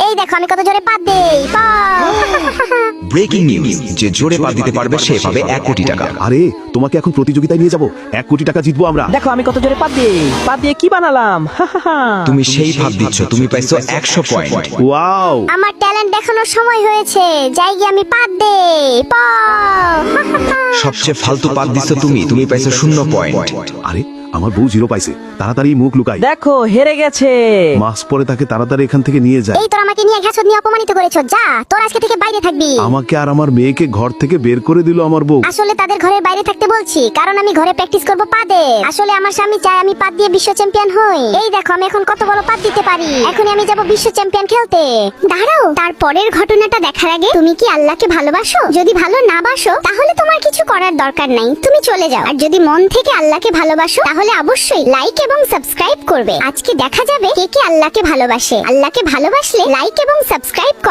এই দেখো আমি কত জোরে পাত দেই। ব্রেকিং নিউজ, যে জোরে পা দিতে পারবে সে পাবে 1 কোটি টাকা। আরে তোমাকে এখন প্রতিযোগিতায় নিয়ে যাব, 1 কোটি টাকা জিতবো আমরা। দেখো আমি কত জোরে পাত দিয়ে কি বানালাম। তুমি সেই ভাব দিচ্ছ, তুমি পাইছো 100 পয়েন্ট। ওয়াও, আমার ট্যালেন্ট দেখানোর সময় হয়েছে, যাই গিয়ে আমি পাত দেই। সবচেয়ে ফালতু পাত দিচ্ছ তুমি পাইছো 0 পয়েন্ট। আরে আমার বউ 0 পাইছে, তাড়াতাড়ি মুখ লুকাই। দেখো হেরে গেছে। মাস্ক পরে তাকে তাড়াতাড়ি এখান থেকে নিয়ে যায়। এই তোর আমাকে নিয়ে ঘাসত নিয়ে অপমানিত করেছো, যা তোর আজকে থেকে বাইরে থাকবি। আমাকে আর আমার মেয়েকে ঘর থেকে বের করে দিল আমার বউ। আসলে তাদের ঘরের বাইরে থাকতে বলছি, কারণ আমি ঘরে প্র্যাকটিস করব পাদে। আসলে আমার স্বামী চায় আমি পাদ দিয়ে বিশ্ব চ্যাম্পিয়ন হই। এই দেখো আমি এখন কত বড় পাদ দিতে পারি। এখনই আমি যাব বিশ্ব চ্যাম্পিয়ন খেলতে। দাঁড়াও, তারপরের ঘটনাটা দেখার আগে তুমি কি আল্লাহকে ভালোবাসো? যদি ভালো না বাসো তাহলে তোমার কিছু করার দরকার নাই, তুমি চলে যাও। আর যদি মন থেকে আল্লাহকে ভালোবাসো তাহলে অবশ্যই লাইক এবং সাবস্ক্রাইব করবে। আজকে দেখা যাবে কে কে আল্লাহকে ভালোবাসে। আল্লাহকে ভালোবাসলে লাইক এবং সাবস্ক্রাইব কর।